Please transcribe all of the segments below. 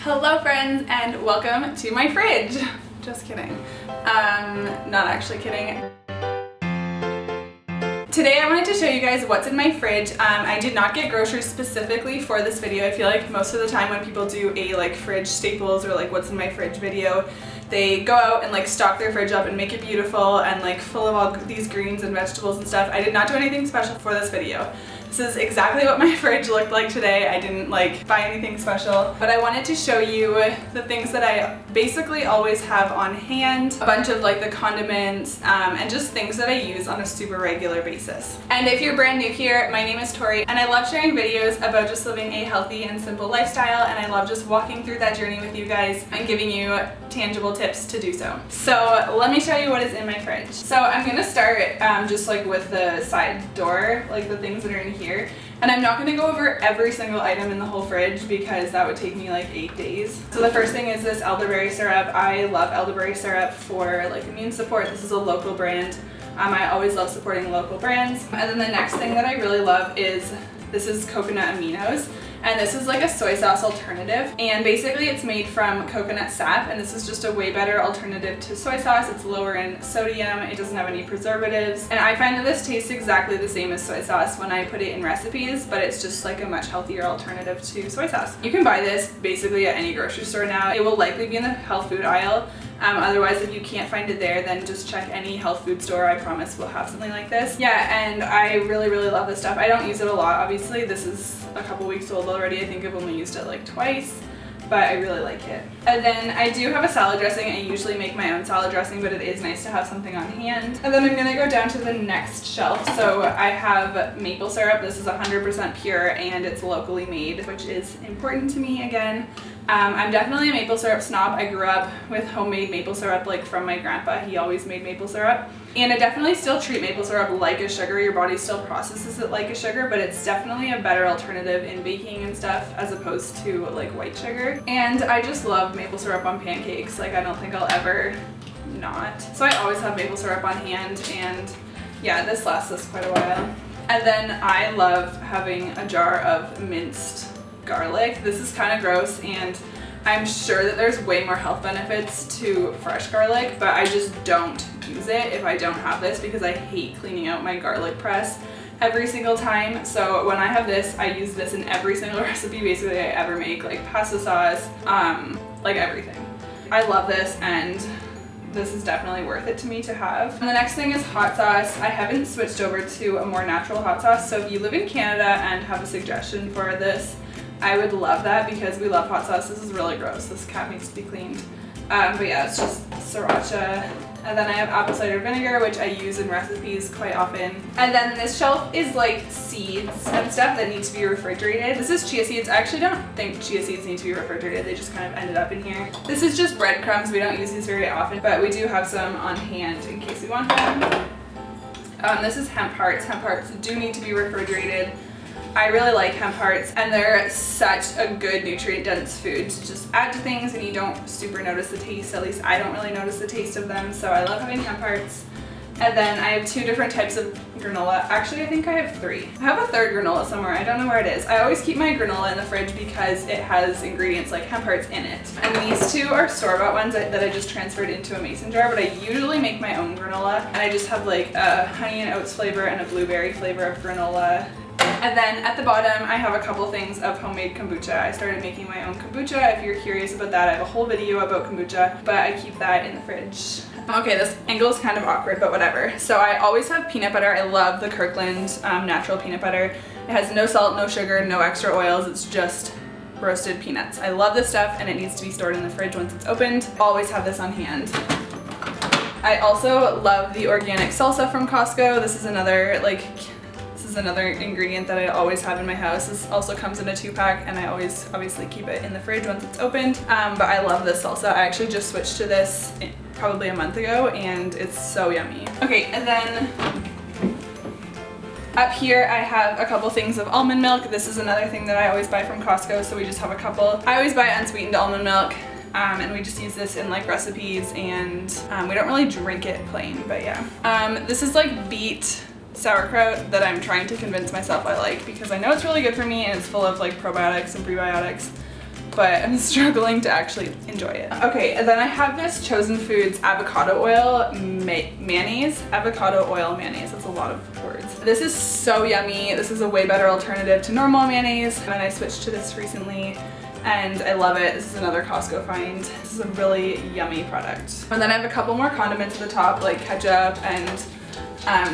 Hello friends and welcome to my fridge. Just kidding. Not actually kidding. Today I wanted to show you guys what's in my fridge. I did not get groceries specifically for this video. I feel like most of the time when people do a fridge staples or what's in my fridge video, they go out and stock their fridge up and make it beautiful and full of all these greens and vegetables and stuff. I did not do anything special for this video. This is exactly what my fridge looked like today. I didn't buy anything special, but I wanted to show you the things that I basically always have on hand, a bunch of the condiments and just things that I use on a super regular basis. And if you're brand new here, my name is Tori and I love sharing videos about just living a healthy and simple lifestyle, and I love just walking through that journey with you guys and giving you tangible tips to do so. So let me show you what is in my fridge. So I'm gonna start just with the side door, the things that are in here. And I'm not going to go over every single item in the whole fridge because that would take me 8 days. So the first thing is this elderberry syrup. I love elderberry syrup for immune support. This is a local brand. I always love supporting local brands. And then the next thing that I really love is this is coconut Aminos. And this is a soy sauce alternative, and basically it's made from coconut sap, and this is just a way better alternative to soy sauce. It's lower in sodium, it doesn't have any preservatives, and I find that this tastes exactly the same as soy sauce when I put it in recipes, but it's just a much healthier alternative to soy sauce. You can buy this basically at any grocery store now. It will likely be in the health food aisle. Otherwise, if you can't find it there, then just check any health food store. I promise we'll have something like this. Yeah, and I really love this stuff. I don't use it a lot, obviously. This is a couple weeks old already. I think I've only used it twice, but I really like it. And then I do have a salad dressing. I usually make my own salad dressing, but it is nice to have something on hand. And then I'm gonna go down to the next shelf. So I have maple syrup. This is 100% pure and it's locally made, which is important to me again. I'm definitely a maple syrup snob. I grew up with homemade maple syrup from my grandpa. He always made maple syrup. And I definitely still treat maple syrup like a sugar. Your body still processes it like a sugar, but it's definitely a better alternative in baking and stuff as opposed to white sugar. And I just love maple syrup on pancakes. I don't think I'll ever not. So I always have maple syrup on hand, and yeah, this lasts us quite a while. And then I love having a jar of minced garlic. This is kind of gross, and I'm sure that there's way more health benefits to fresh garlic, but I just don't use it if I don't have this because I hate cleaning out my garlic press every single time. So when I have this, I use this in every single recipe basically I ever make, pasta sauce, everything. I love this, and this is definitely worth it to me to have. And the next thing is hot sauce. I haven't switched over to a more natural hot sauce, so if you live in Canada and have a suggestion for this, I would love that because we love hot sauce. This is really gross. This cap needs to be cleaned. But yeah, it's just sriracha. And then I have apple cider vinegar, which I use in recipes quite often. And then this shelf is seeds and stuff that need to be refrigerated. This is chia seeds. I actually don't think chia seeds need to be refrigerated. They just kind of ended up in here. This is just breadcrumbs. We don't use these very often, but we do have some on hand in case we want them. This is hemp hearts. Hemp hearts do need to be refrigerated. I really like hemp hearts, and they're such a good nutrient-dense food to just add to things, and you don't super notice the taste. At least I don't really notice the taste of them, so I love having hemp hearts. And then I have 2 different types of granola. Actually, I think I have 3. I have a 3rd granola somewhere. I don't know where it is. I always keep my granola in the fridge because it has ingredients like hemp hearts in it. And these 2 are store-bought ones that I just transferred into a mason jar, but I usually make my own granola. And I just have a honey and oats flavor and a blueberry flavor of granola. And then at the bottom, I have a couple things of homemade kombucha. I started making my own kombucha. If you're curious about that, I have a whole video about kombucha, but I keep that in the fridge. Okay, this angle is kind of awkward, but whatever. So I always have peanut butter. I love the Kirkland natural peanut butter. It has no salt, no sugar, no extra oils. It's just roasted peanuts. I love this stuff, and it needs to be stored in the fridge once it's opened. Always have this on hand. I also love the organic salsa from Costco. This is another another ingredient that I always have in my house. This also comes in a 2-pack, and I always obviously keep it in the fridge once it's opened. But I love this salsa. I actually just switched to this probably a month ago, and it's so yummy. Okay, and then up here I have a couple things of almond milk. This is another thing that I always buy from Costco, so we just have a couple. I always buy unsweetened almond milk. And we just use this in recipes, and we don't really drink it plain, but yeah. This is beet sauerkraut that I'm trying to convince myself I like because I know it's really good for me and it's full of probiotics and prebiotics. but I'm struggling to actually enjoy it. Okay, and then I have this Chosen Foods avocado oil mayonnaise. Avocado oil mayonnaise, that's a lot of words. This is so yummy. This is a way better alternative to normal mayonnaise, and I switched to this recently and I love it. This is another Costco find. This is a really yummy product. And then I have a couple more condiments at the top, like ketchup and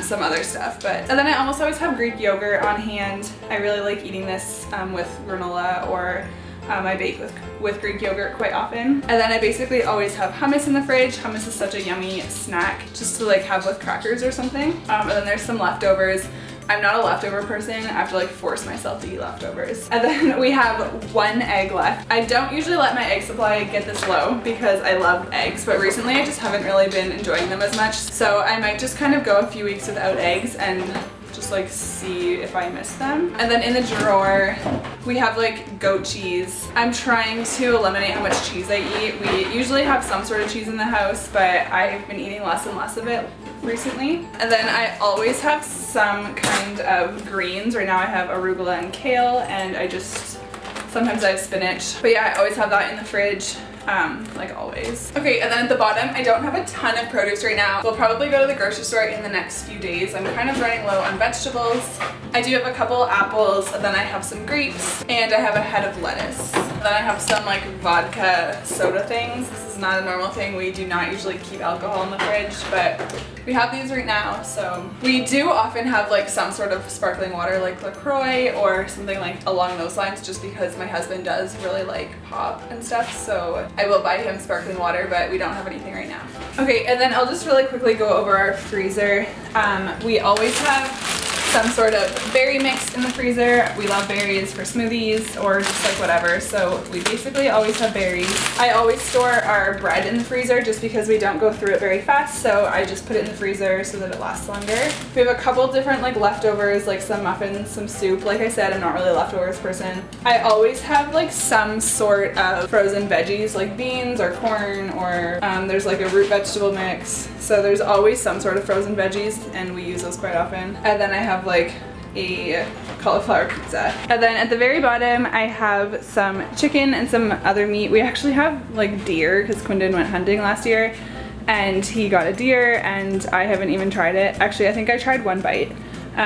some other stuff. And then I almost always have Greek yogurt on hand. I really like eating this with granola, or I bake with Greek yogurt quite often. And then I basically always have hummus in the fridge. Hummus is such a yummy snack just to like have with crackers or something. And then there's some leftovers. I'm not a leftover person. I have to like force myself to eat leftovers. And then we have 1 egg left. I don't usually let my egg supply get this low because I love eggs, but recently I just haven't really been enjoying them as much. So I might just kind of go a few weeks without eggs and just like see if I miss them. And then in the drawer, we have like goat cheese. I'm trying to eliminate how much cheese I eat. We usually have some sort of cheese in the house, but I've been eating less and less of it recently. And then I always have some kind of greens. Right now I have arugula and kale, and sometimes I have spinach. But yeah, I always have that in the fridge. Like always. Okay, and then at the bottom, I don't have a ton of produce right now. We'll probably go to the grocery store in the next few days. I'm kind of running low on vegetables. I do have a couple apples, and then I have some grapes, and I have a head of lettuce. And then I have some like vodka soda things. This is not a normal thing. We do not usually keep alcohol in the fridge, but we have these right now. So we do often have like some sort of sparkling water like LaCroix or something like along those lines, just because my husband does really like pop and stuff. So I will buy him sparkling water, but we don't have anything right now. Okay, and then I'll just really quickly go over our freezer. We always have some sort of berry mix in the freezer. We love berries for smoothies or just like whatever, so we basically always have berries. I always store our bread in the freezer just because we don't go through it very fast, so I just put it in the freezer so that it lasts longer. We have a couple different like leftovers, like some muffins, some soup. Like I said, I'm not really a leftovers person. I always have like some sort of frozen veggies like beans or corn, or there's like a root vegetable mix. So there's always some sort of frozen veggies, and we use those quite often. And then I have like a cauliflower pizza. And then at the very bottom, I have some chicken and some other meat. We actually have like deer because Quindon went hunting last year and he got a deer, and I haven't even tried it. Actually, I think I tried 1 bite.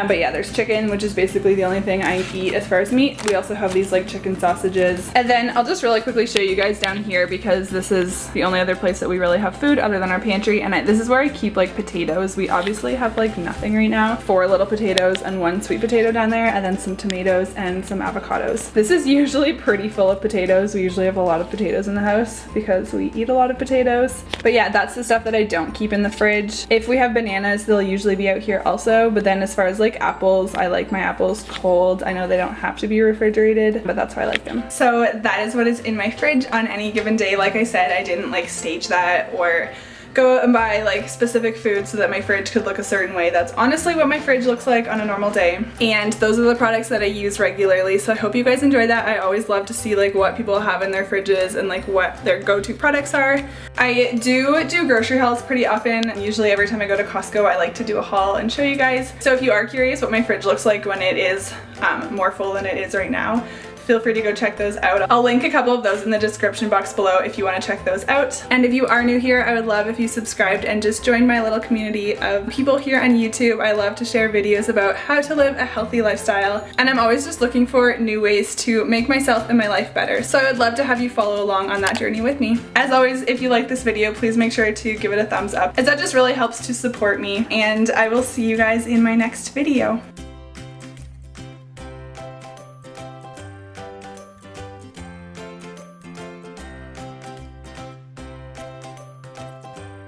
But yeah, there's chicken, which is basically the only thing I eat as far as meat. We also have these like chicken sausages. And then I'll just really quickly show you guys down here, because this is the only other place that we really have food other than our pantry. And this is where I keep like potatoes. We obviously have like nothing right now. 4 little potatoes and 1 sweet potato down there, and then some tomatoes and some avocados. This is usually pretty full of potatoes. We usually have a lot of potatoes in the house because we eat a lot of potatoes. But yeah, that's the stuff that I don't keep in the fridge. If we have bananas, they'll usually be out here also. But then as far as like apples, I like my apples cold. I know they don't have to be refrigerated, but that's why I like them. So that is what is in my fridge on any given day. Like I said, I didn't like stage that or go and buy like specific food so that my fridge could look a certain way. That's honestly what my fridge looks like on a normal day. And those are the products that I use regularly. So I hope you guys enjoy that. I always love to see like what people have in their fridges and like what their go-to products are. I do grocery hauls pretty often. Usually every time I go to Costco, I like to do a haul and show you guys. So if you are curious what my fridge looks like when it is more full than it is right now, feel free to go check those out. I'll link a couple of those in the description box below if you want to check those out. And if you are new here, I would love if you subscribed and just joined my little community of people here on YouTube. I love to share videos about how to live a healthy lifestyle, and I'm always just looking for new ways to make myself and my life better. So I would love to have you follow along on that journey with me. As always, if you like this video, please make sure to give it a thumbs up, as that just really helps to support me, and I will see you guys in my next video.